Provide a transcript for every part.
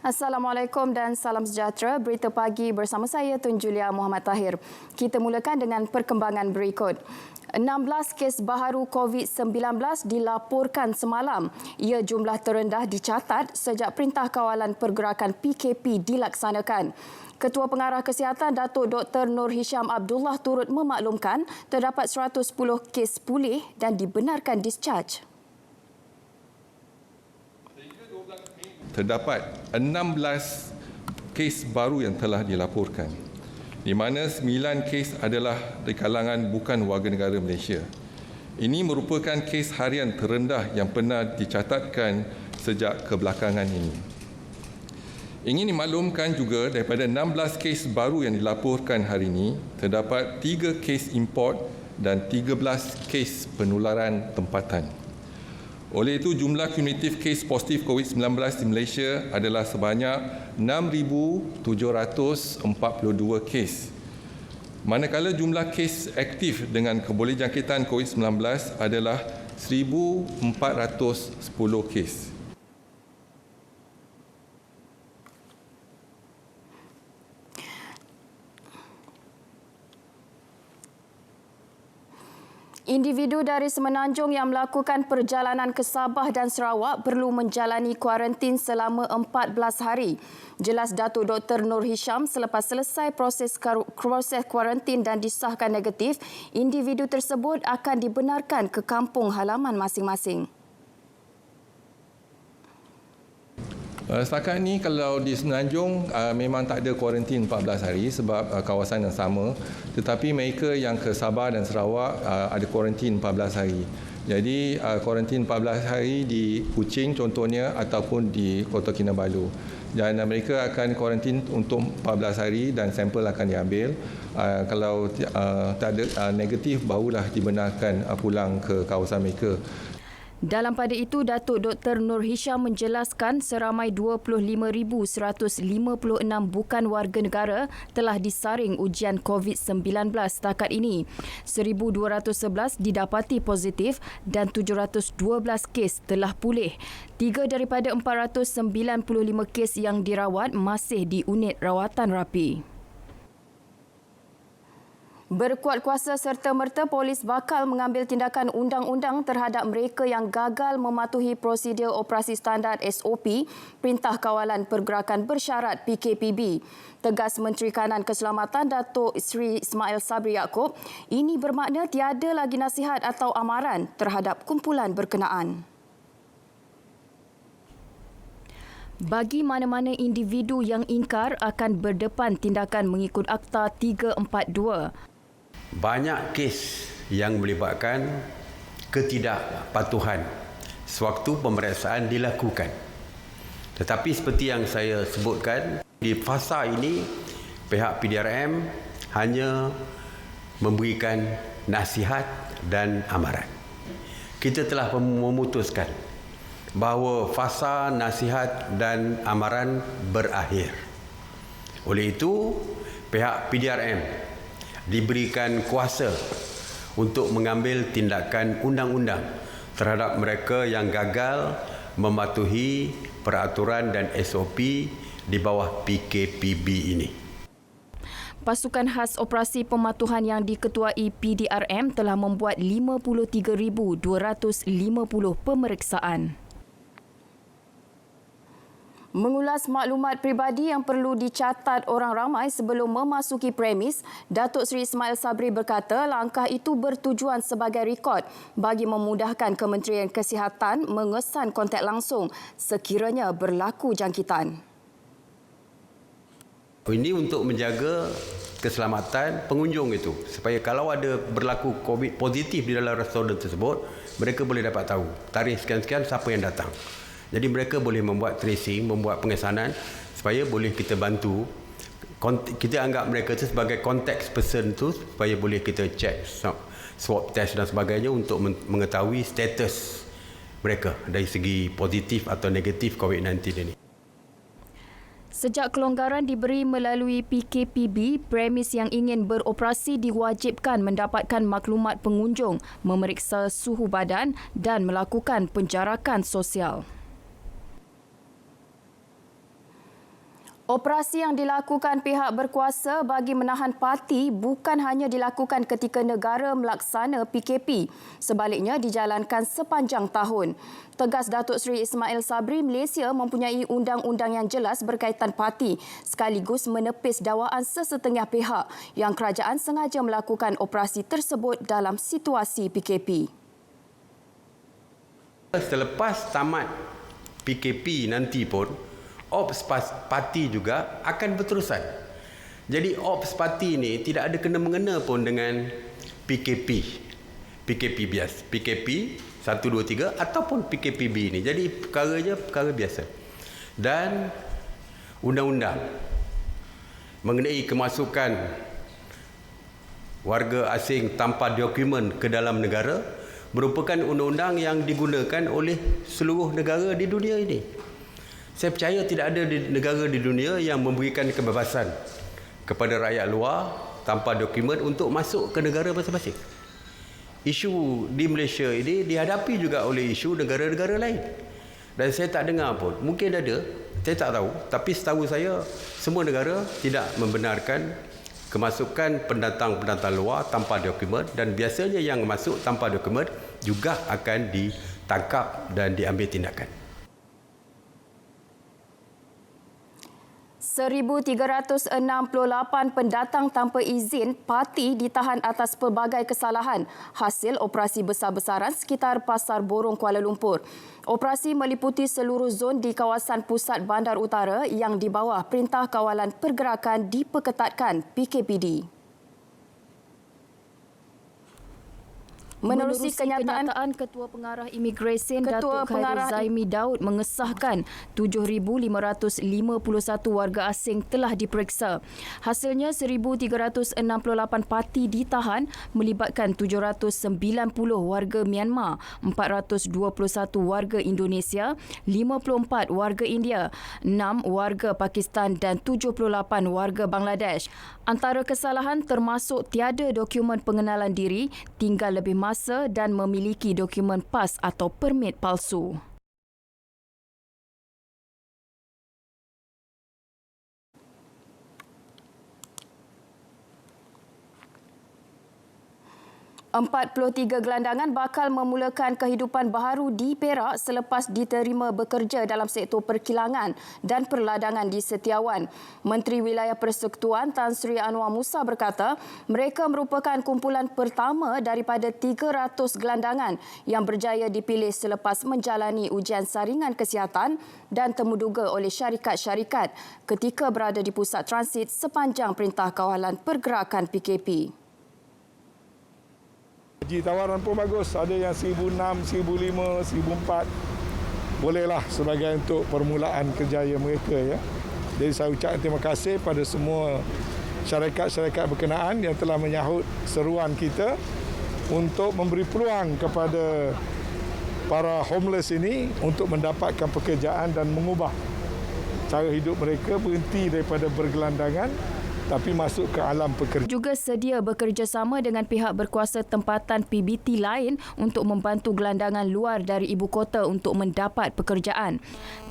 Assalamualaikum dan salam sejahtera. Berita pagi bersama saya Tun Julia Muhammad Tahir. Kita mulakan dengan perkembangan berikut. 16 kes baharu COVID-19 dilaporkan semalam. Ia jumlah terendah dicatat sejak Perintah Kawalan Pergerakan PKP dilaksanakan. Ketua Pengarah Kesihatan Datuk Dr. Nur Hisham Abdullah turut memaklumkan terdapat 110 kes pulih dan dibenarkan discharge. Terdapat 16 kes baru yang telah dilaporkan, di mana 9 kes adalah di kalangan bukan warga negara Malaysia. Ini merupakan kes harian terendah yang pernah dicatatkan sejak kebelakangan ini. Ingin dimaklumkan juga daripada 16 kes baru yang dilaporkan hari ini, terdapat 3 kes import dan 13 kes penularan tempatan. Oleh itu, jumlah kumulatif kes positif COVID-19 di Malaysia adalah sebanyak 6,742 kes. Manakala jumlah kes aktif dengan kebolehjangkitan COVID-19 adalah 1,410 kes. Individu dari Semenanjung yang melakukan perjalanan ke Sabah dan Sarawak perlu menjalani kuarantin selama 14 hari. Jelas Datuk Dr. Nur Hisham, selepas selesai proses kuarantin dan disahkan negatif, individu tersebut akan dibenarkan ke kampung halaman masing-masing. Setakat ini kalau di Semenanjung memang tak ada kuarantin 14 hari sebab kawasan yang sama, tetapi mereka yang ke Sabah dan Sarawak ada kuarantin 14 hari. Jadi kuarantin 14 hari di Kuching contohnya ataupun di Kota Kinabalu. Dan mereka akan kuarantin untuk 14 hari dan sampel akan diambil. Kalau tak ada negatif, barulah dibenarkan pulang ke kawasan mereka. Dalam pada itu, Datuk Dr. Nur Hisham menjelaskan seramai 25,156 bukan warga negara telah disaring ujian COVID-19 setakat ini. 1,211 didapati positif dan 712 kes telah pulih. 3 daripada 495 kes yang dirawat masih di unit rawatan rapi. Berkuat kuasa serta-merta, polis bakal mengambil tindakan undang-undang terhadap mereka yang gagal mematuhi prosedur operasi standard SOP Perintah Kawalan Pergerakan Bersyarat PKPB. Tegas Menteri Kanan Keselamatan Datuk Seri Ismail Sabri Yaakob, ini bermakna tiada lagi nasihat atau amaran terhadap kumpulan berkenaan. Bagi mana-mana individu yang ingkar akan berdepan tindakan mengikut Akta 342. Banyak kes yang melibatkan ketidakpatuhan sewaktu pemeriksaan dilakukan. Tetapi seperti yang saya sebutkan, di fasa ini pihak PDRM hanya memberikan nasihat dan amaran. Kita telah memutuskan bahawa fasa nasihat dan amaran berakhir. Oleh itu, pihak PDRM diberikan kuasa untuk mengambil tindakan undang-undang terhadap mereka yang gagal mematuhi peraturan dan SOP di bawah PKPB ini. Pasukan khas operasi pematuhan yang diketuai PDRM telah membuat 53,250 pemeriksaan. Mengulas maklumat peribadi yang perlu dicatat orang ramai sebelum memasuki premis, Datuk Seri Ismail Sabri berkata langkah itu bertujuan sebagai rekod bagi memudahkan Kementerian Kesihatan mengesan kontak langsung sekiranya berlaku jangkitan. Ini untuk menjaga keselamatan pengunjung itu, supaya kalau ada berlaku COVID positif di dalam restoran tersebut, mereka boleh dapat tahu tarikh sekian-sekian siapa yang datang. Jadi mereka boleh membuat tracing, membuat pengesanan supaya boleh kita bantu. Kita anggap mereka itu sebagai contact person tu supaya boleh kita check swab test dan sebagainya untuk mengetahui status mereka dari segi positif atau negatif COVID-19 ini. Sejak kelonggaran diberi melalui PKPB, premis yang ingin beroperasi diwajibkan mendapatkan maklumat pengunjung, memeriksa suhu badan dan melakukan penjarakan sosial. Operasi yang dilakukan pihak berkuasa bagi menahan parti bukan hanya dilakukan ketika negara melaksana PKP. Sebaliknya dijalankan sepanjang tahun. Tegas Datuk Seri Ismail Sabri, Malaysia mempunyai undang-undang yang jelas berkaitan parti sekaligus menepis dakwaan sesetengah pihak yang kerajaan sengaja melakukan operasi tersebut dalam situasi PKP. Selepas tamat PKP nanti pun, Ops parti juga akan berterusan. Jadi Ops parti ini tidak ada kena-mengena pun dengan PKP. PKP biasa. PKP 1, 2, 3 ataupun PKPB ini. Jadi perkaranya perkara biasa. Dan undang-undang mengenai kemasukan warga asing tanpa dokumen ke dalam negara merupakan undang-undang yang digunakan oleh seluruh negara di dunia ini. Saya percaya tidak ada negara di dunia yang memberikan kebebasan kepada rakyat luar tanpa dokumen untuk masuk ke negara masing-masing. Isu di Malaysia ini dihadapi juga oleh isu negara-negara lain. Dan saya tak dengar pun, mungkin ada, saya tak tahu. Tapi setahu saya, semua negara tidak membenarkan kemasukan pendatang-pendatang luar tanpa dokumen, dan biasanya yang masuk tanpa dokumen juga akan ditangkap dan diambil tindakan. 1,368 pendatang tanpa izin parti ditahan atas pelbagai kesalahan hasil operasi besar-besaran sekitar Pasar Borong Kuala Lumpur. Operasi meliputi seluruh zon di kawasan pusat Bandar Utara yang di bawah Perintah Kawalan Pergerakan diperketatkan PKPD. Menerusi kenyataan Ketua Pengarah Imigresen Datuk Khairul Zaimi Daud mengesahkan 7,551 warga asing telah diperiksa. Hasilnya 1,368 parti ditahan melibatkan 790 warga Myanmar, 421 warga Indonesia, 54 warga India, 6 warga Pakistan dan 78 warga Bangladesh. Antara kesalahan termasuk tiada dokumen pengenalan diri, tinggal lebih masa dan memiliki dokumen PAS atau permit palsu. ...43 gelandangan bakal memulakan kehidupan baharu di Perak selepas diterima bekerja dalam sektor perkilangan dan perladangan di Setiawan. Menteri Wilayah Persekutuan Tan Sri Anwar Musa berkata, mereka merupakan kumpulan pertama daripada 300 gelandangan yang berjaya dipilih selepas menjalani ujian saringan kesihatan dan temuduga oleh syarikat-syarikat ketika berada di pusat transit sepanjang Perintah Kawalan Pergerakan PKP. Tawaran pun bagus, ada yang 1,600, 1,500, 1,400. Bolehlah sebagai untuk permulaan kerjaya mereka ya. Jadi saya ucapkan terima kasih pada semua syarikat-syarikat berkenaan yang telah menyahut seruan kita untuk memberi peluang kepada para homeless ini untuk mendapatkan pekerjaan dan mengubah cara hidup mereka, berhenti daripada bergelandangan tapi masuk ke alam pekerjaan. Juga sedia bekerjasama dengan pihak berkuasa tempatan PBT lain untuk membantu gelandangan luar dari ibu kota untuk mendapat pekerjaan.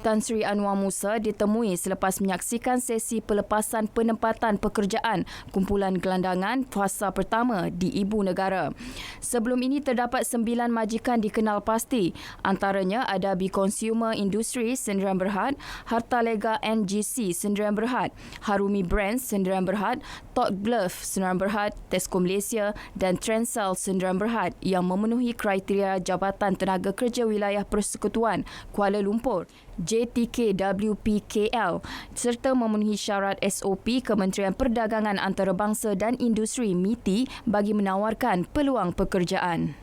Tan Sri Anwar Musa ditemui selepas menyaksikan sesi pelepasan penempatan pekerjaan kumpulan gelandangan fasa pertama di ibu negara. Sebelum ini terdapat 9 majikan dikenal pasti. Antaranya Adabi Consumer Industry Sdn Bhd, Harta Lega NGC Sdn Bhd, Harumi Brands Sdn Bhd, Tot Bluff Sdn Bhd, Tesco Malaysia dan Transal Sdn Bhd yang memenuhi kriteria Jabatan Tenaga Kerja Wilayah Persekutuan Kuala Lumpur JTKWPKL serta memenuhi syarat SOP Kementerian Perdagangan Antarabangsa dan Industri MITI bagi menawarkan peluang pekerjaan.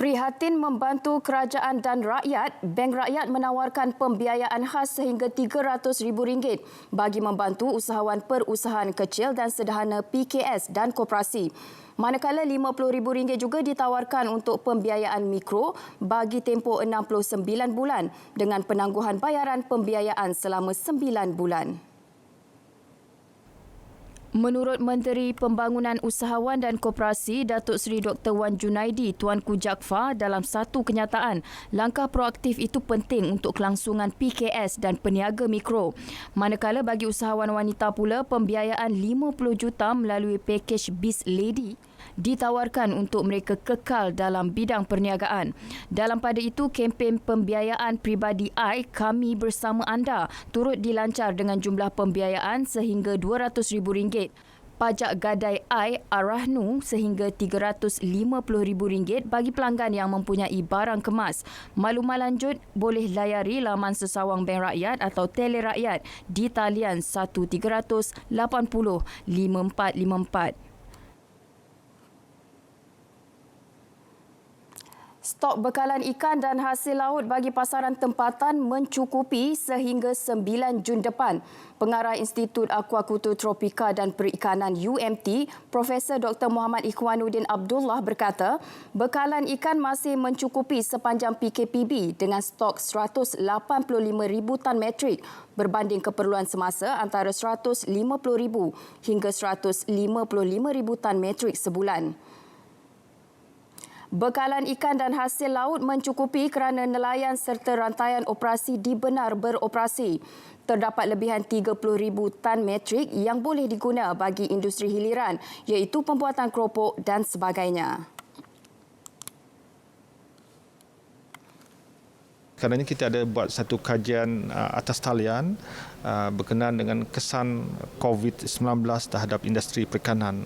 Prihatin membantu kerajaan dan rakyat, Bank Rakyat menawarkan pembiayaan khas sehingga RM300,000 bagi membantu usahawan perusahaan kecil dan sederhana PKS dan koperasi. Manakala RM50,000 juga ditawarkan untuk pembiayaan mikro bagi tempoh 69 bulan dengan penangguhan bayaran pembiayaan selama 9 bulan. Menurut Menteri Pembangunan Usahawan dan Koperasi Datuk Seri Dr. Wan Junaidi Tuanku Jaafar dalam satu kenyataan, langkah proaktif itu penting untuk kelangsungan PKS dan peniaga mikro. Manakala bagi usahawan wanita pula, pembiayaan 50 juta melalui pakej Biz Lady ditawarkan untuk mereka kekal dalam bidang perniagaan. Dalam pada itu, kempen pembiayaan peribadi I, Kami Bersama Anda, turut dilancar dengan jumlah pembiayaan sehingga RM200,000. Pajak gadai I Arahnu sehingga RM350,000 bagi pelanggan yang mempunyai barang kemas. Maklumat lanjut boleh layari laman Sesawang Bank Rakyat atau Tele Rakyat di talian 1380 5454. Stok bekalan ikan dan hasil laut bagi pasaran tempatan mencukupi sehingga 9 Jun depan. Pengarah Institut Akuakultur Tropika dan Perikanan UMT, Profesor Dr. Muhammad Ikhwanuddin Abdullah berkata, bekalan ikan masih mencukupi sepanjang PKPB dengan stok 185,000 tan metrik berbanding keperluan semasa antara 150,000 hingga 155,000 tan metrik sebulan. Bekalan ikan dan hasil laut mencukupi kerana nelayan serta rantaian operasi dibenar beroperasi. Terdapat lebihan 30,000 tan metrik yang boleh diguna bagi industri hiliran iaitu pembuatan keropok dan sebagainya. Kerana kita ada buat satu kajian atas talian berkenaan dengan kesan COVID-19 terhadap industri perikanan.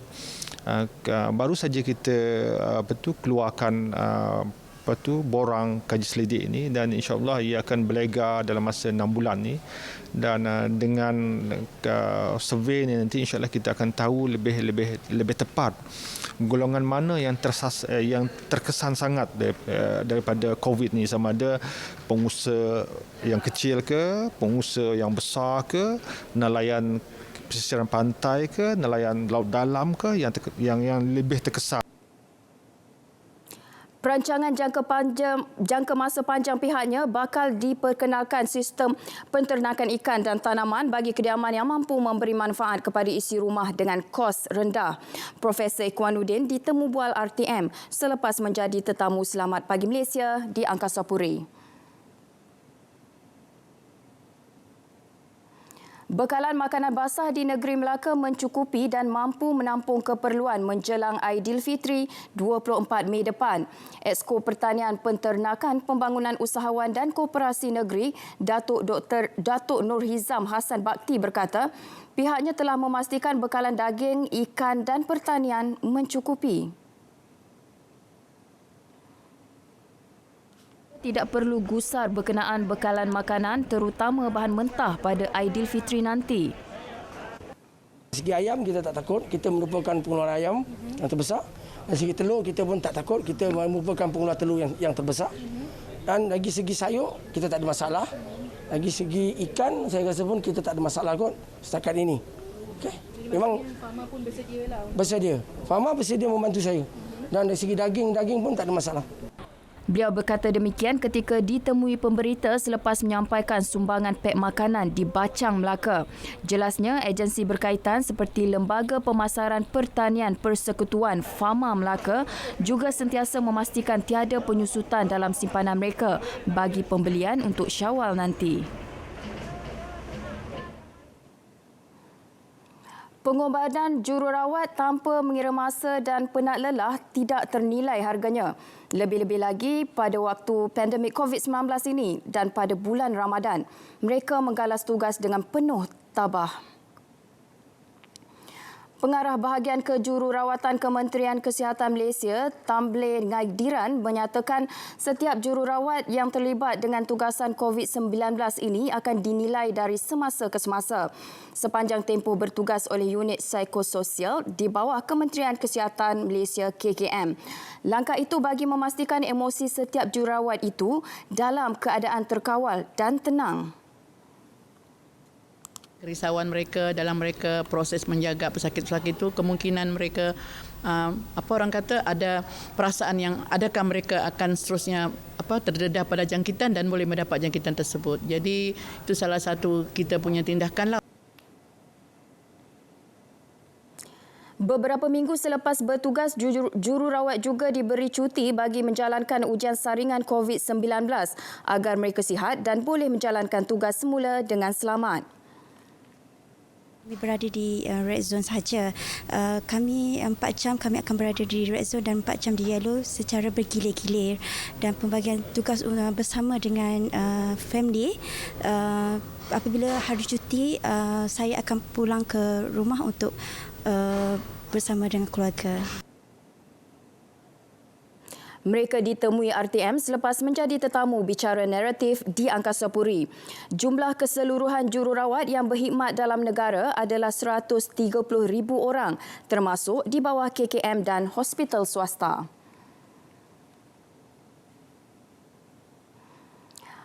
Baru saja kita keluarkan borang kaji selidik ini dan insya-Allah ia akan berlega dalam masa 6 bulan ni dan dengan survey ni nanti insya-Allah kita akan tahu lebih tepat golongan mana yang terkesan sangat daripada COVID ni, sama ada pengusaha yang kecil ke, pengusaha yang besar ke, nelayan pesisiran pantai ke, nelayan laut dalam ke yang lebih terkesan. Perancangan jangka masa panjang pihaknya bakal diperkenalkan sistem penternakan ikan dan tanaman bagi kediaman yang mampu memberi manfaat kepada isi rumah dengan kos rendah. Profesor Ikhwanuddin ditemu bual RTM selepas menjadi tetamu Selamat Pagi Malaysia di Angkasa Puri. Bekalan makanan basah di negeri Melaka mencukupi dan mampu menampung keperluan menjelang Aidilfitri 24 Mei depan. Exko Pertanian Penternakan Pembangunan Usahawan dan Koperasi Negeri Datuk Nur Hizam Hassan Bakti berkata, pihaknya telah memastikan bekalan daging, ikan dan pertanian mencukupi. Tidak perlu gusar berkenaan bekalan makanan terutama bahan mentah pada Aidilfitri nanti. Segi ayam kita tak takut, kita merupakan pengeluar ayam yang terbesar. Dari segi telur kita pun tak takut, kita merupakan pengeluar telur yang terbesar. Dan dari segi sayur kita tak ada masalah. Dari segi ikan saya rasa pun kita tak ada masalah kot setakat ini. Okey. Memang farma pun bersedialah. Bersedia. Farma bersedia membantu saya. Dan dari segi daging pun tak ada masalah. Beliau berkata demikian ketika ditemui pemberita selepas menyampaikan sumbangan pek makanan di Bacang, Melaka. Jelasnya, agensi berkaitan seperti Lembaga Pemasaran Pertanian Persekutuan Fama Melaka juga sentiasa memastikan tiada penyusutan dalam simpanan mereka bagi pembelian untuk Syawal nanti. Pengobatan jururawat tanpa mengira masa dan penat lelah tidak ternilai harganya. Lebih-lebih lagi pada waktu pandemik COVID-19 ini dan pada bulan Ramadan, mereka menggalas tugas dengan penuh tabah. Pengarah Bahagian Kejururawatan Kementerian Kesihatan Malaysia, Tamble Ngaidiran, menyatakan setiap jururawat yang terlibat dengan tugasan COVID-19 ini akan dinilai dari semasa ke semasa sepanjang tempoh bertugas oleh unit psikososial di bawah Kementerian Kesihatan Malaysia KKM. Langkah itu bagi memastikan emosi setiap jururawat itu dalam keadaan terkawal dan tenang. Kerisauan mereka dalam mereka proses menjaga pesakit-pesakit itu, kemungkinan mereka ada perasaan yang adakah mereka akan seterusnya terdedah pada jangkitan dan boleh mendapat jangkitan tersebut. Jadi itu salah satu kita punya tindakanlah. Beberapa minggu selepas bertugas, jururawat juga diberi cuti bagi menjalankan ujian saringan COVID-19 agar mereka sihat dan boleh menjalankan tugas semula dengan selamat. Kami berada di red zone sahaja. Kami 4 jam kami akan berada di red zone dan 4 jam di yellow secara bergilir-gilir, dan pembagian tugas bersama dengan family. Apabila hari cuti, saya akan pulang ke rumah untuk bersama dengan keluarga. Mereka ditemui RTM selepas menjadi tetamu bicara naratif di Angkasa Puri. Jumlah keseluruhan jururawat yang berkhidmat dalam negara adalah 130,000 orang, termasuk di bawah KKM dan hospital swasta.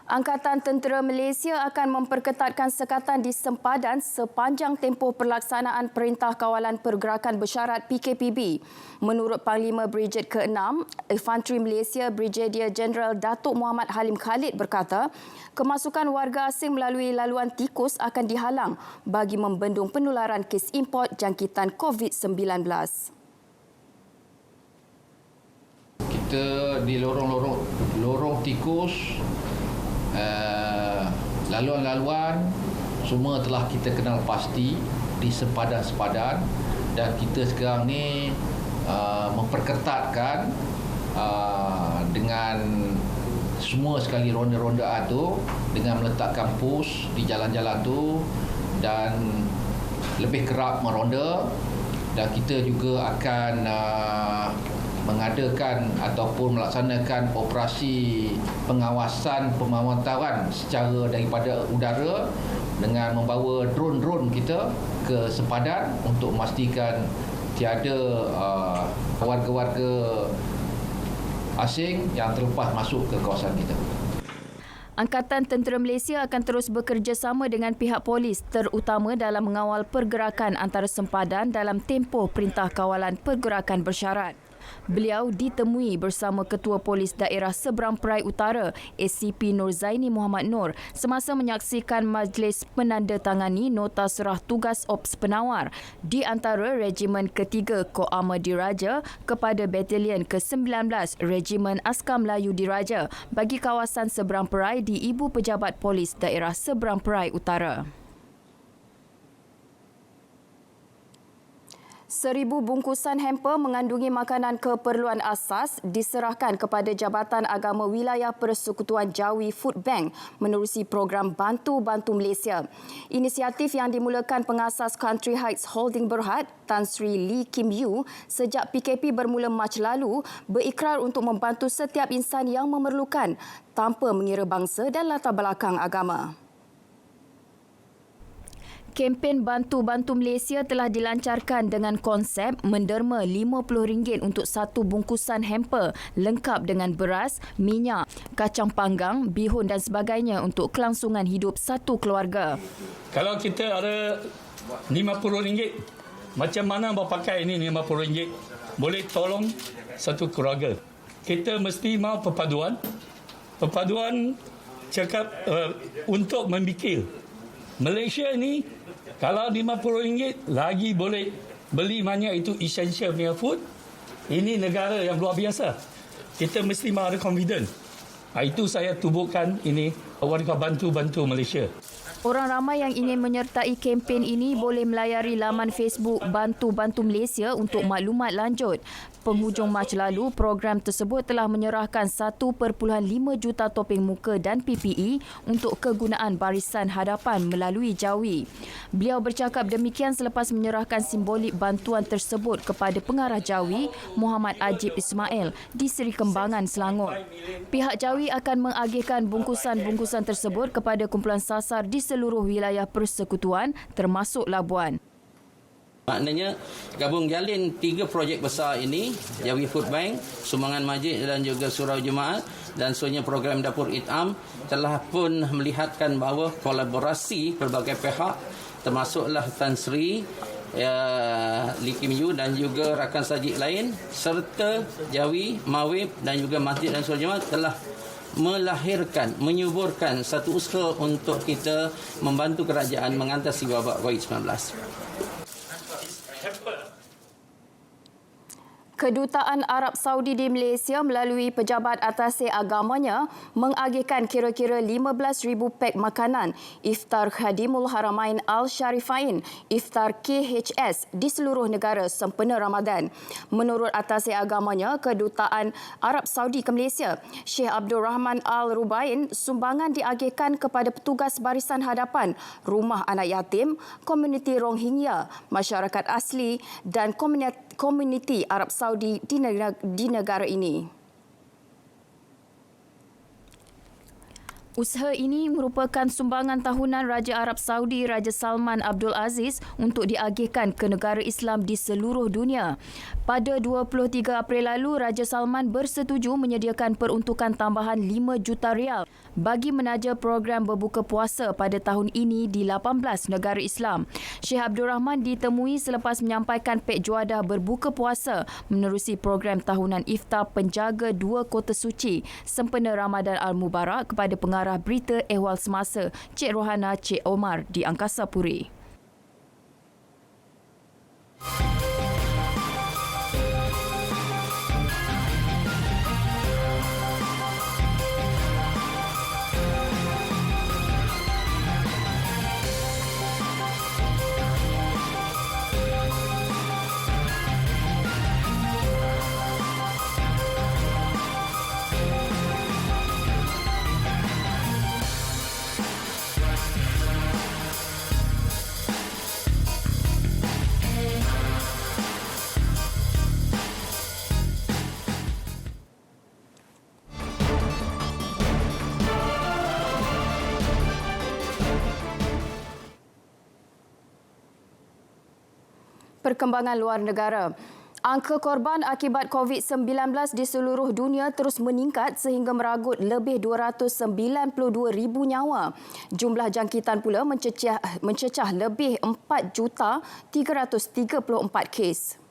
Angkatan Tentera Malaysia akan memperketatkan sekatan di sempadan sepanjang tempoh pelaksanaan Perintah Kawalan Pergerakan Bersyarat PKPB. Menurut Panglima Brigade ke-6, Infanteri Malaysia Brigadier Jeneral Datuk Muhammad Halim Khalid berkata, kemasukan warga asing melalui laluan tikus akan dihalang bagi membendung penularan kes import jangkitan COVID-19. Kita di lorong tikus, laluan-laluan semua telah kita kenal pasti di sempadan-sempadan, dan kita sekarang ni memperketatkan dengan semua sekali ronda-rondaan tu, dengan meletakkan pos di jalan-jalan tu dan lebih kerap meronda, dan kita juga akan mengadakan ataupun melaksanakan operasi pengawasan pemantauan secara daripada udara dengan membawa drone kita ke sempadan untuk memastikan tiada warga-warga asing yang terlepas masuk ke kawasan kita. Angkatan Tentera Malaysia akan terus bekerjasama dengan pihak polis, terutama dalam mengawal pergerakan antara sempadan dalam tempoh Perintah Kawalan Pergerakan Bersyarat. Beliau ditemui bersama Ketua Polis Daerah Seberang Perai Utara, ACP Nur Zaini Muhammad Nur, semasa menyaksikan majlis penandatangani Nota Serah Tugas Ops Penawar di antara Regimen ke-3 Ko-Armor Diraja kepada Batalion ke-19 Regimen Askar Melayu Diraja bagi kawasan Seberang Perai di Ibu Pejabat Polis Daerah Seberang Perai Utara. 1,000 bungkusan hamper mengandungi makanan keperluan asas diserahkan kepada Jabatan Agama Wilayah Persekutuan Jawi Food Bank menerusi program Bantu Malaysia. Inisiatif yang dimulakan pengasas Country Heights Holding Berhad, Tan Sri Lee Kim Yew, sejak PKP bermula Mac lalu, berikrar untuk membantu setiap insan yang memerlukan tanpa mengira bangsa dan latar belakang agama. Kempen Bantu Malaysia telah dilancarkan dengan konsep menderma RM50 untuk satu bungkusan hamper lengkap dengan beras, minyak, kacang panggang, bihun dan sebagainya untuk kelangsungan hidup satu keluarga. Kalau kita ada RM50, macam mana mau pakai ini RM50? Boleh tolong satu keluarga. Kita mesti mau perpaduan. Perpaduan cakap untuk memikir. Malaysia ni kalau RM50 lagi boleh beli banyak itu essential punya food. Ini negara yang luar biasa. Kita mesti mahu ada confident. Itu saya tubuhkan ini warga Bantu Malaysia. Orang ramai yang ingin menyertai kempen ini boleh melayari laman Facebook Bantu Malaysia untuk maklumat lanjut. Penghujung Mac lalu, program tersebut telah menyerahkan 1.5 juta topeng muka dan PPE untuk kegunaan barisan hadapan melalui Jawi. Beliau bercakap demikian selepas menyerahkan simbolik bantuan tersebut kepada pengarah Jawi, Muhammad Ajib Ismail, di Seri Kembangan, Selangor. Pihak Jawi akan mengagihkan bungkusan-bungkusan tersebut kepada kumpulan sasar di seluruh wilayah persekutuan termasuk Labuan. Maknanya gabung jalin 3 projek besar ini, Jawi Food Bank, Sumbangan Masjid dan juga Surau Jemaat, dan sebenarnya program Dapur Itam telah pun melihatkan bahawa kolaborasi pelbagai pihak termasuklah Tan Sri Lee Kim Yew dan juga rakan sajik lain serta Jawi, Mawib dan juga Masjid dan Surau Jemaat telah melahirkan, menyuburkan satu usaha untuk kita membantu kerajaan mengatasi wabak COVID-19. Kedutaan Arab Saudi di Malaysia melalui pejabat atas agamanya mengagihkan kira-kira 15,000 pek makanan Iftar Khadimul Haramain Al-Sharifain, Iftar KHS di seluruh negara sempena Ramadan. Menurut atas agamanya, Kedutaan Arab Saudi ke Malaysia, Syekh Abdul Rahman Al-Rubain, sumbangan diagihkan kepada petugas barisan hadapan, rumah anak yatim, komuniti Rohingya, masyarakat asli dan komuniti Arab Saudi di negara ini. Usaha ini merupakan sumbangan tahunan Raja Arab Saudi Raja Salman Abdul Aziz untuk diagihkan ke negara Islam di seluruh dunia. Pada 23 April lalu, Raja Salman bersetuju menyediakan peruntukan tambahan 5 juta rial bagi menaja program berbuka puasa pada tahun ini di 18 negara Islam. Syekh Abdul Rahman ditemui selepas menyampaikan pek juadah berbuka puasa menerusi program tahunan iftar penjaga 2 kota suci sempena Ramadan Al-Mubarak kepada pengarah berita ehwal semasa Cik Rohana Cik Omar di Angkasa Puri. Perkembangan luar negara. Angka korban akibat COVID-19 di seluruh dunia terus meningkat sehingga meragut lebih 292,000 nyawa. Jumlah jangkitan pula mencecah lebih 4,334 kes.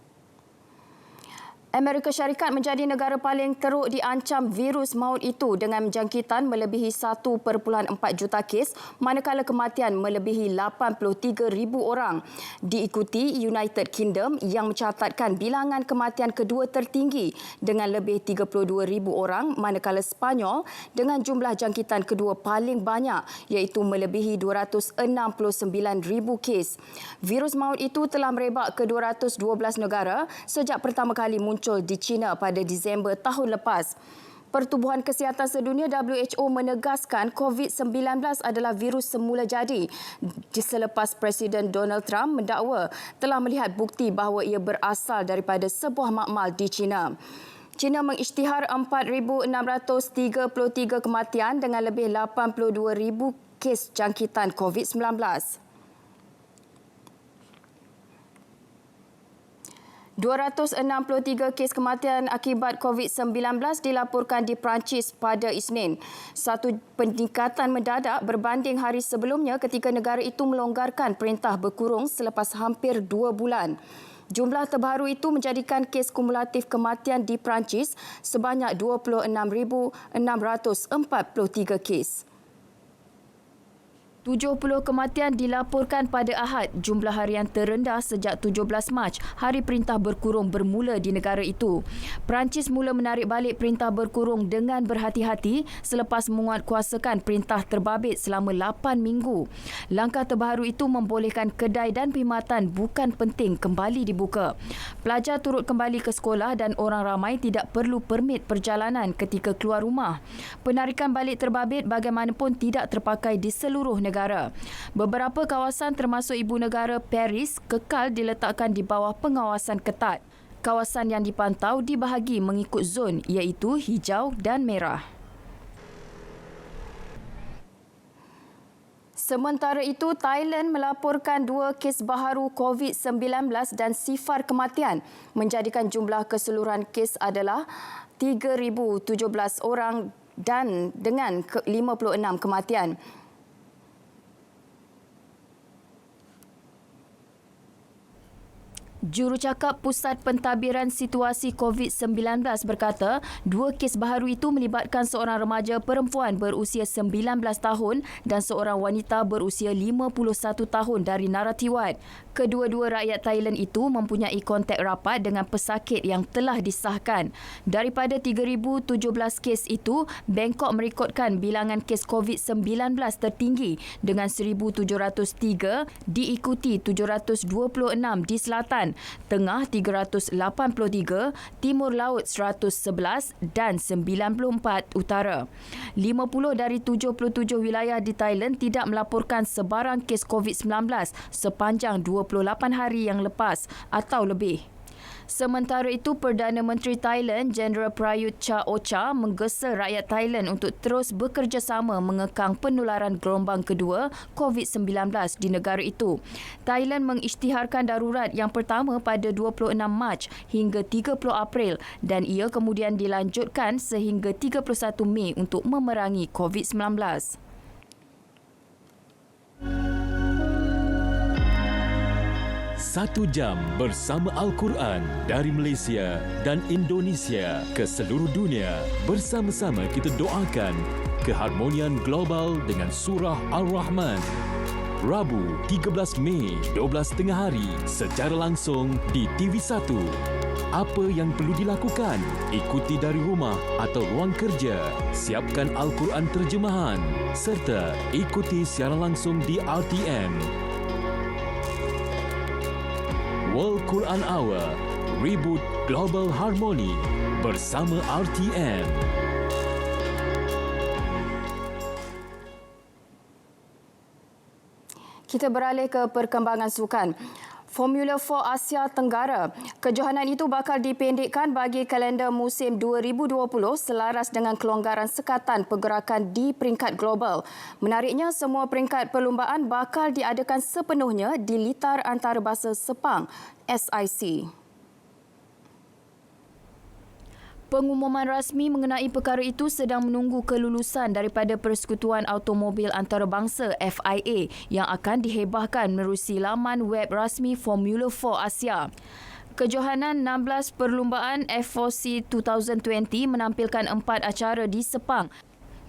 Amerika Syarikat menjadi negara paling teruk diancam virus maut itu dengan jangkitan melebihi 1.4 juta kes, manakala kematian melebihi 83,000 orang. Diikuti United Kingdom yang mencatatkan bilangan kematian kedua tertinggi dengan lebih 32,000 orang, manakala Sepanyol dengan jumlah jangkitan kedua paling banyak iaitu melebihi 269,000 kes. Virus maut itu telah merebak ke 212 negara sejak pertama kali muncul di China pada Disember tahun lepas. Pertubuhan Kesihatan Sedunia WHO menegaskan COVID-19 adalah virus semula jadi selepas Presiden Donald Trump mendakwa telah melihat bukti bahawa ia berasal daripada sebuah makmal di China. China mengisytihar 4,633 kematian dengan lebih 82,000 kes jangkitan COVID-19. 263 kes kematian akibat COVID-19 dilaporkan di Perancis pada Isnin. Satu peningkatan mendadak berbanding hari sebelumnya ketika negara itu melonggarkan perintah berkurung selepas hampir 2 bulan. Jumlah terbaru itu menjadikan kes kumulatif kematian di Perancis sebanyak 26,643 kes. 70 kematian dilaporkan pada Ahad, jumlah harian terendah sejak 17 Mac, hari perintah berkurung bermula di negara itu. Perancis mula menarik balik perintah berkurung dengan berhati-hati selepas menguatkuasakan perintah terbabit selama 8 minggu. Langkah terbaru itu membolehkan kedai dan perkhidmatan bukan penting kembali dibuka. Pelajar turut kembali ke sekolah dan orang ramai tidak perlu permit perjalanan ketika keluar rumah. Penarikan balik terbabit bagaimanapun tidak terpakai di seluruh negara. Beberapa kawasan termasuk ibu negara Paris kekal diletakkan di bawah pengawasan ketat. Kawasan yang dipantau dibahagi mengikut zon iaitu hijau dan merah. Sementara itu, Thailand melaporkan 2 kes baharu COVID-19 dan sifar kematian menjadikan jumlah keseluruhan kes adalah 3,017 orang dan dengan 56 kematian. Jurucakap Pusat Pentadbiran Situasi COVID-19 berkata 2 kes baharu itu melibatkan seorang remaja perempuan berusia 19 tahun dan seorang wanita berusia 51 tahun dari Narathiwat. Kedua-dua rakyat Thailand itu mempunyai kontak rapat dengan pesakit yang telah disahkan. Daripada 3,017 kes itu, Bangkok merekodkan bilangan kes COVID-19 tertinggi dengan 1,703, diikuti 726 di selatan, Tengah 383, Timur Laut 111 dan 94 utara. 50 dari 77 wilayah di Thailand tidak melaporkan sebarang kes COVID-19 sepanjang 28 hari yang lepas atau lebih. Sementara itu, Perdana Menteri Thailand, Jeneral Prayut Chan-o-cha menggesa rakyat Thailand untuk terus bekerjasama mengekang penularan gelombang kedua COVID-19 di negara itu. Thailand mengisytiharkan darurat yang pertama pada 26 Mac hingga 30 April dan ia kemudian dilanjutkan sehingga 31 Mei untuk memerangi COVID-19. 1 jam bersama Al-Quran dari Malaysia dan Indonesia ke seluruh dunia. Bersama-sama kita doakan keharmonian global dengan surah Al-Rahman. Rabu 13 Mei 12 tengah hari secara langsung di TV1. Apa yang perlu dilakukan? Ikuti dari rumah atau ruang kerja. Siapkan Al-Quran terjemahan serta ikuti siaran langsung di RTM. World Quran Hour, Reboot Global Harmony bersama RTM. Kita beralih ke perkembangan sukan. Formula 4 Asia Tenggara. Kejohanan itu bakal dipendekkan bagi kalender musim 2020 selaras dengan kelonggaran sekatan pergerakan di peringkat global. Menariknya, semua peringkat perlumbaan bakal diadakan sepenuhnya di litar antarabangsa Sepang, SIC. Pengumuman rasmi mengenai perkara itu sedang menunggu kelulusan daripada Persekutuan Automobil Antarabangsa FIA yang akan dihebahkan menerusi laman web rasmi Formula 4 Asia. Kejohanan 16 perlumbaan F4C 2020 menampilkan 4 acara di Sepang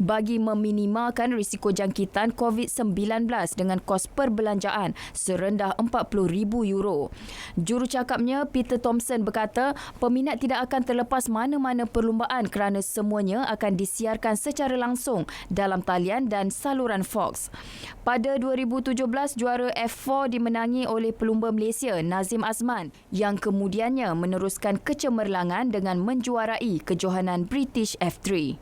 bagi meminimalkan risiko jangkitan COVID-19 dengan kos perbelanjaan serendah €40,000. Jurucakapnya Peter Thompson berkata peminat tidak akan terlepas mana-mana perlumbaan kerana semuanya akan disiarkan secara langsung dalam talian dan saluran Fox. Pada 2017, juara F4 dimenangi oleh pelumba Malaysia Nazim Azman yang kemudiannya meneruskan kecemerlangan dengan menjuarai kejohanan British F3.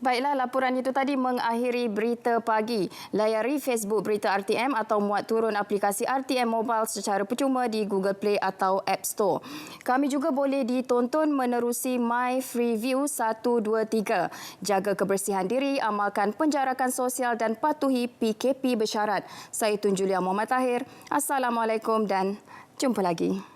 Baiklah, laporan itu tadi mengakhiri Berita Pagi. Layari Facebook Berita RTM atau muat turun aplikasi RTM Mobile secara percuma di Google Play atau App Store. Kami juga boleh ditonton menerusi My Freeview 123. Jaga kebersihan diri, amalkan penjarakan sosial dan patuhi PKP bersyarat. Saya Tun Julia Muhammad Tahir. Assalamualaikum dan jumpa lagi.